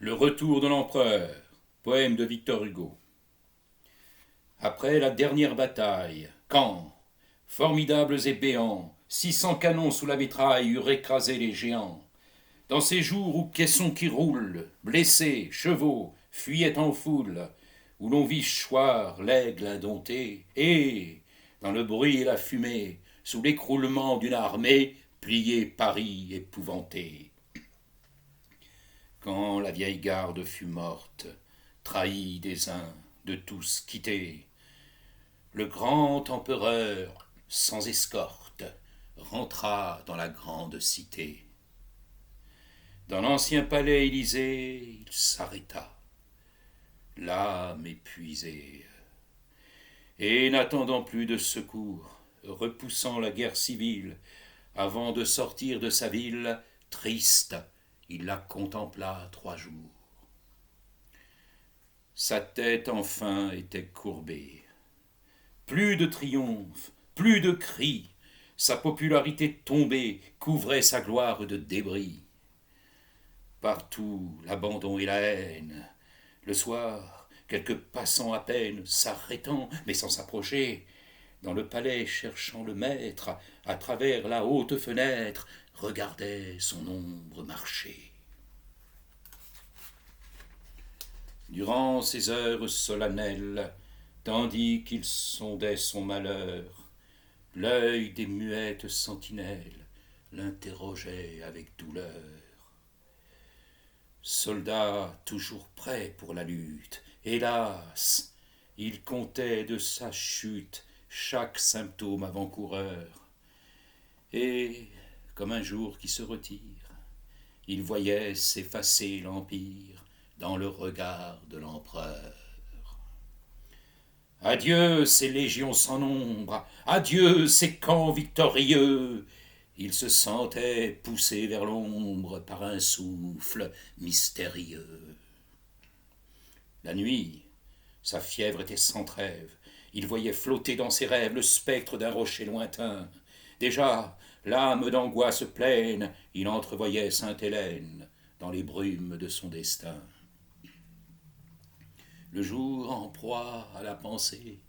Le retour de l'empereur, poème de Victor Hugo. Après la dernière bataille, quand, formidables et béants, 600 canons sous la mitraille eurent écrasé les géants, dans ces jours où caissons qui roulent, blessés, chevaux, fuyaient en foule, où l'on vit choir l'aigle indompté, et, dans le bruit et la fumée, sous l'écroulement d'une armée, plier Paris épouvanté. Quand la vieille garde fut morte, trahie des uns, de tous quittée, le grand empereur, sans escorte, rentra dans la grande cité. Dans l'ancien palais Élysée, il s'arrêta, l'âme épuisée, et n'attendant plus de secours, repoussant la guerre civile, avant de sortir de sa ville, triste, il la contempla 3 jours. Sa tête enfin était courbée. Plus de triomphe, plus de cris, sa popularité tombée couvrait sa gloire de débris. Partout l'abandon et la haine. Le soir, quelques passants à peine, s'arrêtant, mais sans s'approcher, dans le palais cherchant le maître, à travers la haute fenêtre, regardait son ombre marcher. Durant ces heures solennelles, tandis qu'il sondait son malheur, l'œil des muettes sentinelles l'interrogeait avec douleur. Soldat toujours prêt pour la lutte, hélas, il comptait de sa chute chaque symptôme avant-coureur. Et, comme un jour qui se retire, il voyait s'effacer l'empire dans le regard de l'empereur. Adieu ces légions sans nombre, adieu ces camps victorieux. Il se sentait poussé vers l'ombre par un souffle mystérieux. La nuit, sa fièvre était sans trêve. Il voyait flotter dans ses rêves le spectre d'un rocher lointain. Déjà, l'âme d'angoisse pleine, il entrevoyait Sainte-Hélène dans les brumes de son destin. Le jour en proie à la pensée,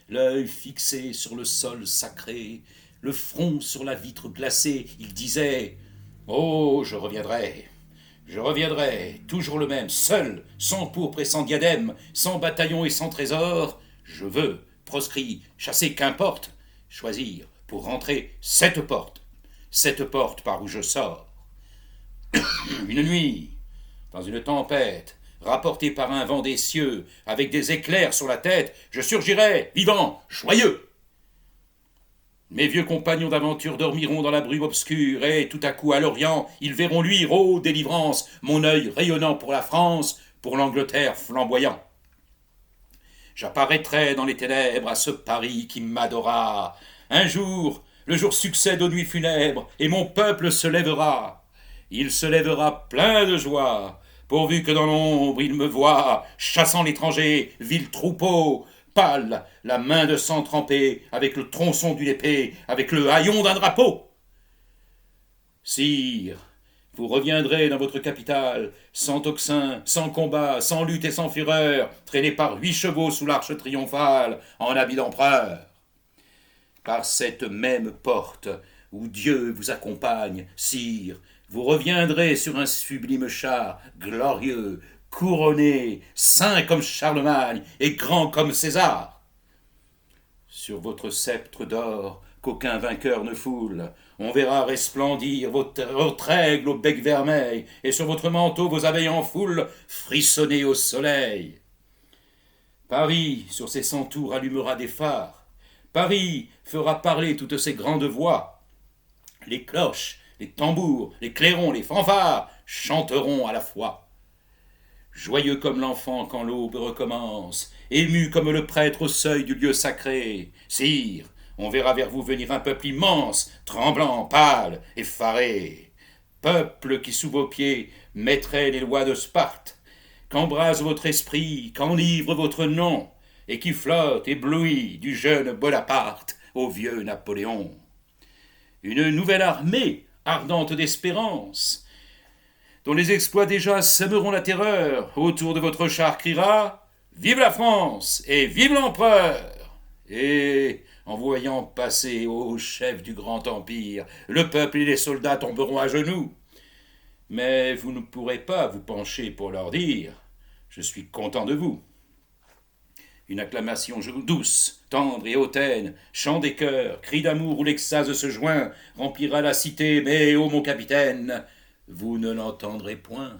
l'œil fixé sur le sol sacré, le front sur la vitre glacée, il disait « Oh, je reviendrai, toujours le même, seul, sans pourpre et sans diadème, sans bataillon et sans trésor. Je veux, proscrit, chasser, qu'importe, choisir pour rentrer cette porte par où je sors. Une nuit, dans une tempête, rapporté par un vent des cieux, avec des éclairs sur la tête, je surgirai, vivant, joyeux. Mes vieux compagnons d'aventure dormiront dans la brume obscure, et tout à coup, à l'Orient, ils verront luire, ô délivrance, mon œil rayonnant pour la France, pour l'Angleterre flamboyant. J'apparaîtrai dans les ténèbres à ce Paris qui m'adora. Un jour, le jour succède aux nuits funèbres, et mon peuple se lèvera. Il se lèvera plein de joie, pourvu que dans l'ombre il me voie, chassant l'étranger, vil troupeau, pâle, la main de sang trempée, avec le tronçon d'une épée, avec le haillon d'un drapeau. Sire, vous reviendrez dans votre capitale, sans tocsin, sans combat, sans lutte et sans fureur, traîné par 8 chevaux sous l'arche triomphale, en habit d'empereur. Par cette même porte, où Dieu vous accompagne, sire, vous reviendrez sur un sublime char, glorieux, couronné, saint comme Charlemagne et grand comme César. Sur votre sceptre d'or, qu'aucun vainqueur ne foule, on verra resplendir votre aigle au bec vermeil, et sur votre manteau vos abeilles en foule frissonner au soleil. Paris, sur ses 100 tours, allumera des phares. Paris fera parler toutes ces grandes voix. Les cloches, les tambours, les clairons, les fanfares chanteront à la fois. Joyeux comme l'enfant quand l'aube recommence, ému comme le prêtre au seuil du lieu sacré, sire, on verra vers vous venir un peuple immense, tremblant, pâle, effaré. Peuple qui sous vos pieds mettrait les lois de Sparte, qu'embrase votre esprit, qu'enivre votre nom, et qui flotte ébloui du jeune Bonaparte au vieux Napoléon. Une nouvelle armée, ardente d'espérance, dont les exploits déjà sèmeront la terreur, autour de votre char criera « Vive la France et vive l'empereur !» Et, en voyant passer au chef du grand empire, le peuple et les soldats tomberont à genoux. Mais vous ne pourrez pas vous pencher pour leur dire « Je suis content de vous ». Une acclamation douce, tendre et hautaine, chant des chœurs, cri d'amour où l'extase se joint, remplira la cité, mais, ô mon capitaine, vous ne l'entendrez point.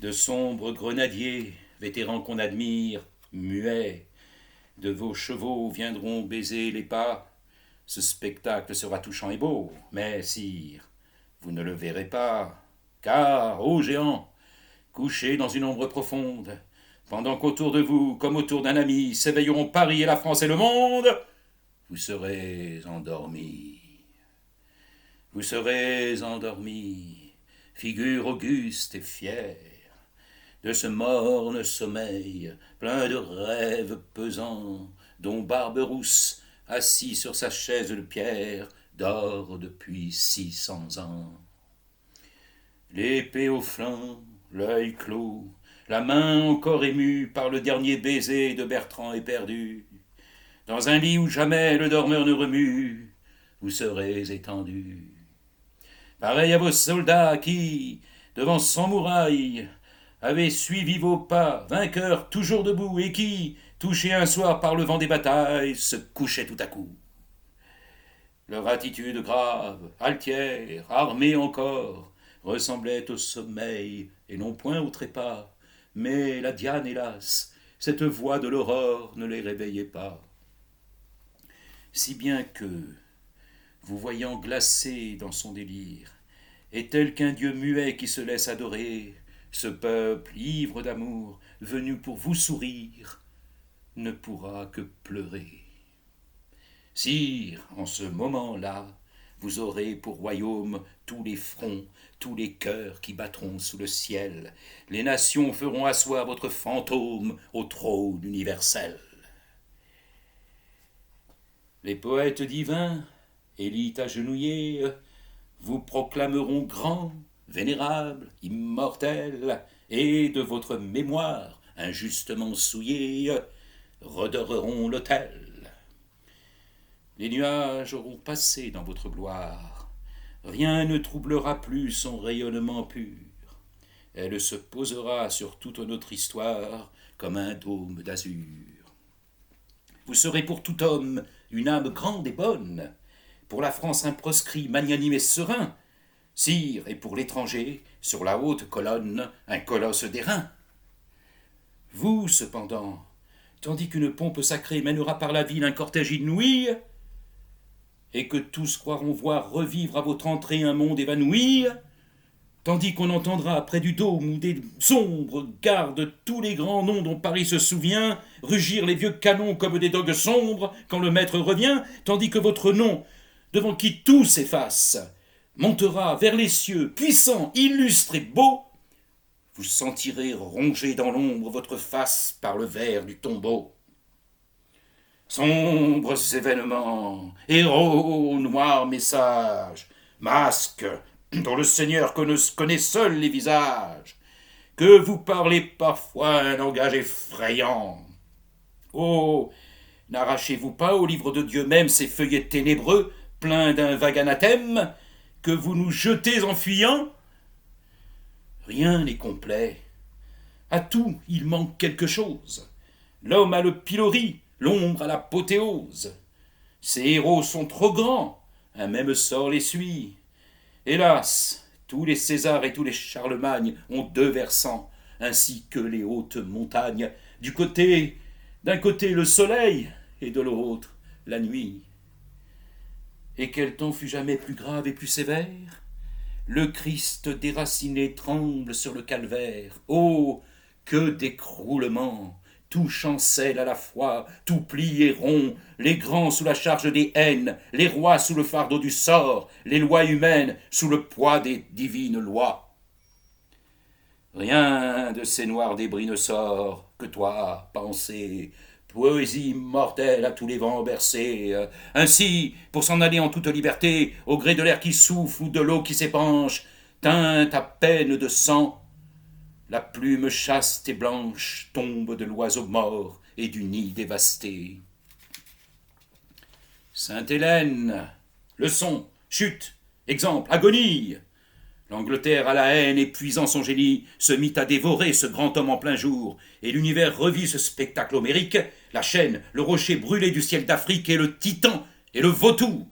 De sombres grenadiers, vétérans qu'on admire, muets, de vos chevaux viendront baiser les pas. Ce spectacle sera touchant et beau, mais, sire, vous ne le verrez pas, car, ô géant, couché dans une ombre profonde, pendant qu'autour de vous, comme autour d'un ami, s'éveilleront Paris et la France et le monde, vous serez endormis. Vous serez endormis, figure auguste et fière, de ce morne sommeil, plein de rêves pesants, dont Barberousse, assis sur sa chaise de pierre, dort depuis 600 ans. L'épée au flanc, l'œil clos, la main encore émue par le dernier baiser de Bertrand éperdu. Dans un lit où jamais le dormeur ne remue, vous serez étendu. Pareil à vos soldats qui, devant 100 murailles, avaient suivi vos pas, vainqueurs toujours debout, et qui, touchés un soir par le vent des batailles, se couchaient tout à coup. Leur attitude grave, altière, armée encore, ressemblait au sommeil, et non point au trépas. Mais la Diane, hélas, cette voix de l'aurore ne les réveillait pas. Si bien que, vous voyant glacé dans son délire, et tel qu'un dieu muet qui se laisse adorer, ce peuple ivre d'amour, venu pour vous sourire, ne pourra que pleurer. Sire, en ce moment-là, vous aurez pour royaume tous les fronts, tous les cœurs qui battront sous le ciel. Les nations feront asseoir votre fantôme au trône universel. Les poètes divins, élites agenouillées, vous proclameront grand, vénérable, immortel, et de votre mémoire, injustement souillée, redoreront l'autel. Les nuages auront passé dans votre gloire, rien ne troublera plus son rayonnement pur. Elle se posera sur toute notre histoire comme un dôme d'azur. Vous serez pour tout homme une âme grande et bonne, pour la France un proscrit magnanime et serein, sire, et pour l'étranger, sur la haute colonne, un colosse d'airain. Vous, cependant, tandis qu'une pompe sacrée mènera par la ville un cortège inouï, et que tous croiront voir revivre à votre entrée un monde évanoui, tandis qu'on entendra près du dôme où des sombres gardent tous les grands noms dont Paris se souvient, rugir les vieux canons comme des dogues sombres quand le maître revient, tandis que votre nom, devant qui tout s'efface, montera vers les cieux, puissant, illustre et beau, vous sentirez ronger dans l'ombre votre face par le verre du tombeau. Sombres événements, héros, noirs messages, masques dont le Seigneur connaît seul les visages, que vous parlez parfois un langage effrayant. Oh, n'arrachez-vous pas au livre de Dieu même ces feuillets ténébreux, pleins d'un vague anathème, que vous nous jetez en fuyant? Rien n'est complet. À tout, il manque quelque chose. L'homme a le pilori, l'ombre à l'apothéose. Ces héros sont trop grands, un même sort les suit. Hélas, tous les Césars et tous les Charlemagnes ont deux versants, ainsi que les hautes montagnes. D'un côté le soleil, et de l'autre la nuit. Et quel temps fut jamais plus grave et plus sévère? Le Christ déraciné tremble sur le calvaire. Oh, que d'écroulements! Tout chancelle à la fois, tout plie et rond, les grands sous la charge des haines, les rois sous le fardeau du sort, les lois humaines sous le poids des divines lois. Rien de ces noirs débris ne sort que toi, pensée, poésie mortelle à tous les vents bercée. Ainsi, pour s'en aller en toute liberté, au gré de l'air qui souffle ou de l'eau qui s'épanche, teinte à peine de sang, la plume chaste et blanche tombe de l'oiseau mort et du nid dévasté. Sainte-Hélène, leçon, chute, exemple, agonie. L'Angleterre à la haine, épuisant son génie, se mit à dévorer ce grand homme en plein jour, et l'univers revit ce spectacle homérique, la chaîne, le rocher brûlé du ciel d'Afrique, et le titan, et le vautour.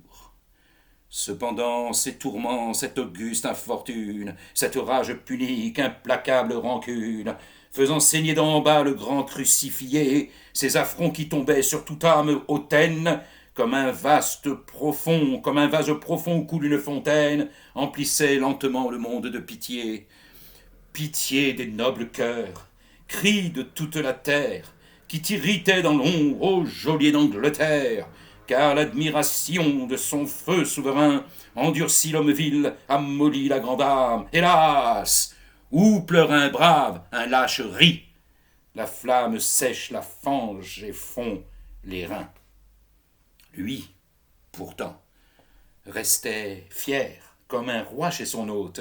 Cependant, ces tourments, cette auguste infortune, cette rage punique, implacable rancune, faisant saigner d'en bas le grand crucifié, ces affronts qui tombaient sur toute âme hautaine, comme un vase profond où coule une fontaine, emplissaient lentement le monde de pitié. Pitié des nobles cœurs, cri de toute la terre, qui t'irritait dans l'ombre, ô geôlier d'Angleterre, car l'admiration de son feu souverain endurcit l'homme vil, amollit la grande âme. Hélas! Où pleure un brave, un lâche rit. La flamme sèche la fange et fond les reins. Lui, pourtant, restait fier, comme un roi chez son hôte.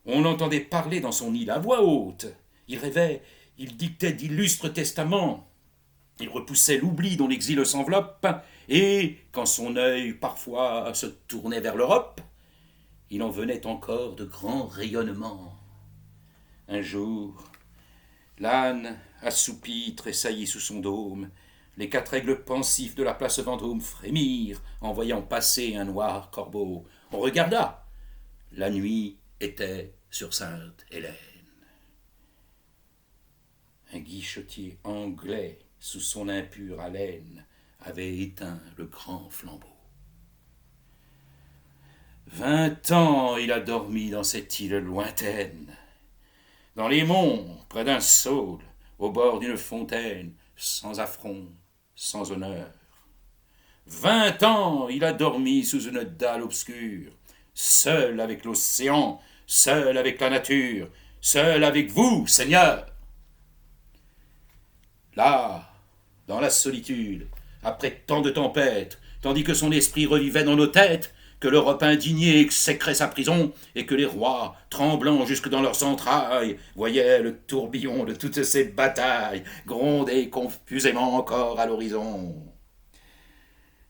On l'entendait parler dans son île à voix haute. Il rêvait, il dictait d'illustres testaments. Il repoussait l'oubli dont l'exil s'enveloppe, et, quand son œil parfois se tournait vers l'Europe, il en venait encore de grands rayonnements. Un jour, l'âne, assoupi, tressaillit sous son dôme. Les 4 aigles pensifs de la place Vendôme frémirent en voyant passer un noir corbeau. On regarda. La nuit était sur Sainte-Hélène. Un guichetier anglais, sous son impure haleine, avait éteint le grand flambeau. 20 ans il a dormi dans cette île lointaine, dans les monts, près d'un saule, au bord d'une fontaine, sans affront, sans honneur. 20 ans il a dormi sous une dalle obscure, seul avec l'océan, seul avec la nature, seul avec vous, Seigneur. Là, dans la solitude, après tant de tempêtes, tandis que son esprit revivait dans nos têtes, que l'Europe indignée exécrait sa prison, et que les rois, tremblant jusque dans leurs entrailles, voyaient le tourbillon de toutes ces batailles gronder confusément encore à l'horizon.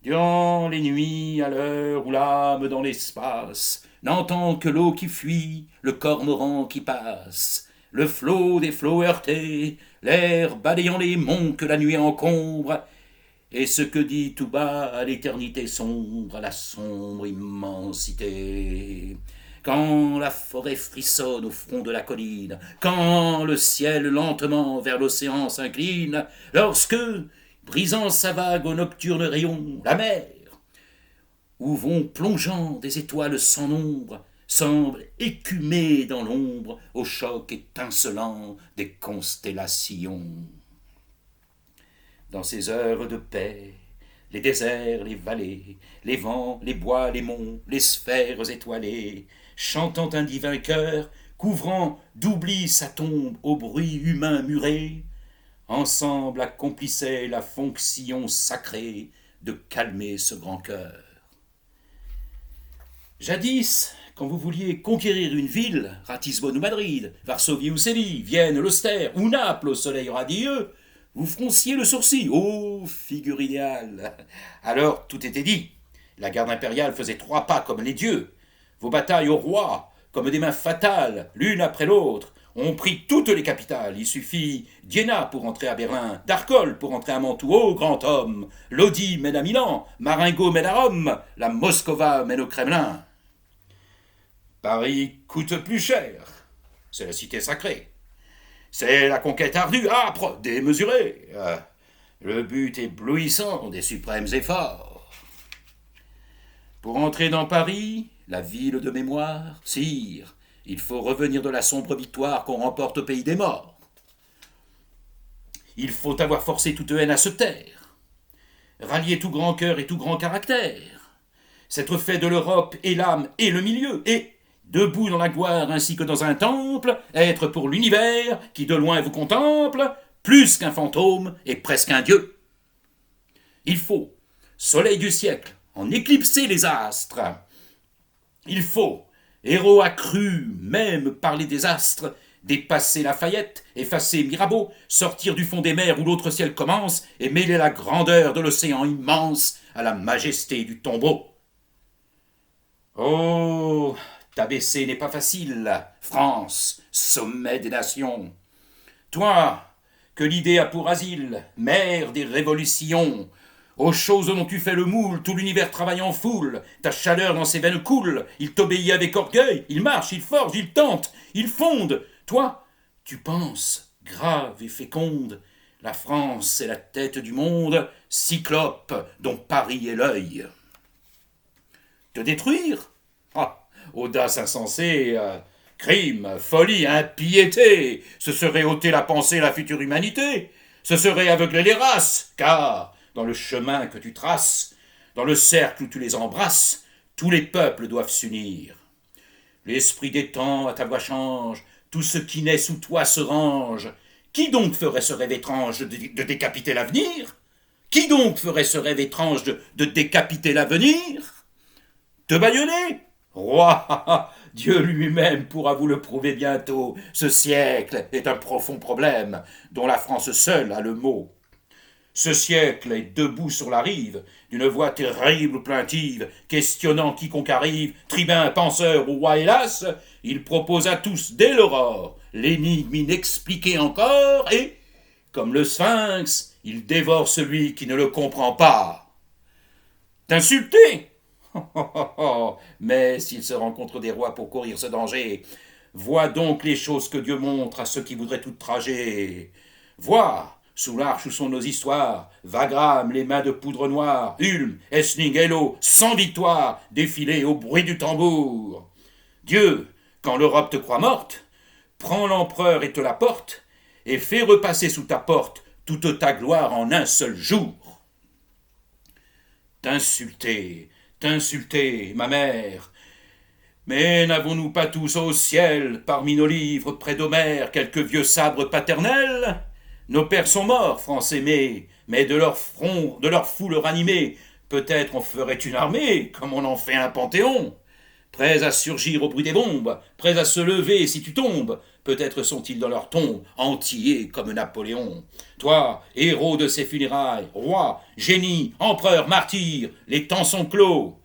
Durant les nuits, à l'heure où l'âme dans l'espace n'entend que l'eau qui fuit, le cormoran qui passe, le flot des flots heurtés, l'air balayant les monts que la nuit encombre, et ce que dit tout bas à l'éternité sombre, à la sombre immensité. Quand la forêt frissonne au front de la colline, quand le ciel lentement vers l'océan s'incline, lorsque, brisant sa vague aux nocturnes rayons, la mer, où vont plongeant des étoiles sans nombre, semble écumer dans l'ombre au choc étincelant des constellations. Dans ces heures de paix, les déserts, les vallées, les vents, les bois, les monts, les sphères étoilées, chantant un divin chœur, couvrant d'oubli sa tombe au bruit humain muré, ensemble accomplissaient la fonction sacrée de calmer ce grand cœur. Jadis, quand vous vouliez conquérir une ville, Ratisbonne ou Madrid, Varsovie ou Séville, Vienne, l'Austère ou Naples au soleil radieux, vous fronciez le sourcil, ô figure idéale. Alors tout était dit. La garde impériale faisait 3 pas comme les dieux. Vos batailles au roi, comme des mains fatales, l'une après l'autre, ont pris toutes les capitales. Il suffit d'Iéna pour entrer à Berlin, d'Arcole pour entrer à Mantoue, ô grand homme. Lodi mène à Milan, Marengo mène à Rome, la Moscova mène au Kremlin. Paris coûte plus cher. C'est la cité sacrée. C'est la conquête ardue, âpre, démesurée. Le but éblouissant des suprêmes efforts. Pour entrer dans Paris, la ville de mémoire, sire, il faut revenir de la sombre victoire qu'on remporte au pays des morts. Il faut avoir forcé toute haine à se taire, rallier tout grand cœur et tout grand caractère, s'être fait de l'Europe et l'âme et le milieu, et debout dans la gloire ainsi que dans un temple, être pour l'univers, qui de loin vous contemple, plus qu'un fantôme et presque un dieu. Il faut, soleil du siècle, en éclipser les astres. Il faut, héros accru même par les désastres, dépasser Lafayette, effacer Mirabeau, sortir du fond des mers où l'autre ciel commence, et mêler la grandeur de l'océan immense à la majesté du tombeau. Oh, t'abaisser n'est pas facile, France, sommet des nations. Toi, que l'idée a pour asile, mère des révolutions, aux choses dont tu fais le moule, tout l'univers travaille en foule, ta chaleur dans ses veines coule, il t'obéit avec orgueil, il marche, il forge, il tente, il fonde. Toi, tu penses, grave et féconde, la France est la tête du monde, cyclope dont Paris est l'œil. Te détruire? Ah, audace insensée, crime, folie, impiété, ce serait ôter la pensée à la future humanité, ce serait aveugler les races, car, dans le chemin que tu traces, dans le cercle où tu les embrasses, tous les peuples doivent s'unir. L'esprit des temps à ta voix change, tout ce qui naît sous toi se range. Qui donc ferait ce rêve étrange de décapiter l'avenir? Qui donc ferait ce rêve étrange de décapiter l'avenir? Te bâillonner? Roi, Dieu lui-même pourra vous le prouver bientôt. Ce siècle est un profond problème, dont la France seule a le mot. Ce siècle est debout sur la rive, d'une voix terrible plaintive, questionnant quiconque arrive, tribun, penseur ou roi, hélas, il propose à tous dès l'aurore l'énigme inexpliquée encore, et, comme le sphinx, il dévore celui qui ne le comprend pas. T'insulter? Mais s'il se rencontre des rois pour courir ce danger, vois donc les choses que Dieu montre à ceux qui voudraient tout trager. Vois, sous l'arche où sont nos histoires, Wagram, les mains de poudre noire, Ulm, Essling, Hello, sans victoire, défiler au bruit du tambour. Dieu, quand l'Europe te croit morte, prends l'empereur et te la porte, et fais repasser sous ta porte toute ta gloire en un seul jour. T'insulter, ma mère. Mais n'avons-nous pas tous au ciel, parmi nos livres, près d'Homère, quelques vieux sabres paternels? Nos pères sont morts, France aimée, mais de leur front, de leur foule ranimée, peut-être on ferait une armée, comme on en fait un panthéon. Prêts à surgir au bruit des bombes, prêts à se lever si tu tombes, peut-être sont-ils dans leur tombe, entiers comme Napoléon. Toi, héros de ces funérailles, roi, génie, empereur, martyr, les temps sont clos.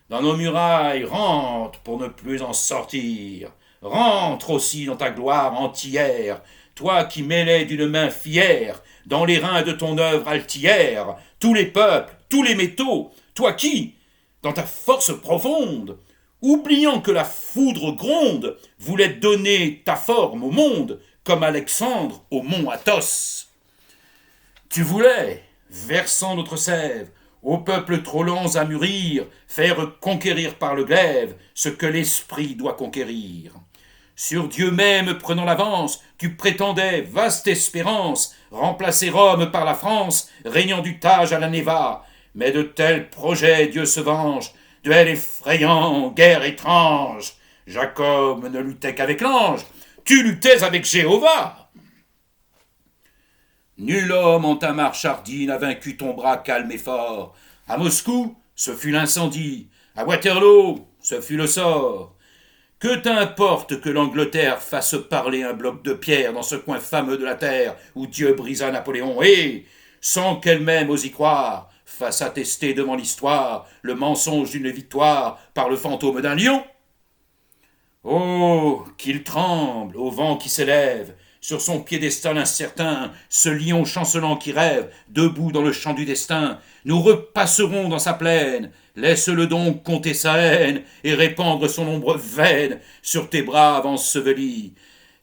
Dans nos murailles, rentre pour ne plus en sortir. Rentre aussi dans ta gloire entière, toi qui mêlais d'une main fière, dans les reins de ton œuvre altière, tous les peuples, tous les métaux, toi qui, dans ta force profonde, oubliant que la foudre gronde, voulait donner ta forme au monde, comme Alexandre au mont Athos. Tu voulais, versant notre sève, aux peuples trop lents à mûrir, faire conquérir par le glaive ce que l'esprit doit conquérir. Sur Dieu même prenant l'avance, tu prétendais, vaste espérance, remplacer Rome par la France, régnant du Tage à la Neva. Mais de tels projets Dieu se venge, duel effrayant, guerre étrange. Jacob ne luttait qu'avec l'ange, tu luttais avec Jéhovah. Nul homme en ta marche hardie n'a vaincu ton bras calme et fort. À Moscou, ce fut l'incendie. À Waterloo, ce fut le sort. Que t'importe que l'Angleterre fasse parler un bloc de pierre dans ce coin fameux de la terre où Dieu brisa Napoléon, et, sans qu'elle-même ose y croire, fasse attester devant l'histoire le mensonge d'une victoire par le fantôme d'un lion? Oh, qu'il tremble au vent qui s'élève, sur son piédestal incertain, ce lion chancelant qui rêve, debout dans le champ du destin, nous repasserons dans sa plaine. Laisse-le donc compter sa haine et répandre son ombre vaine sur tes braves ensevelis.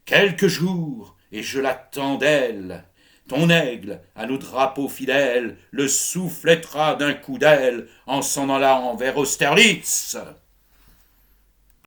Quelques jours, et je l'attends d'elle. Ton aigle, à nos drapeaux fidèles, le soufflettera d'un coup d'aile en s'en allant vers Austerlitz.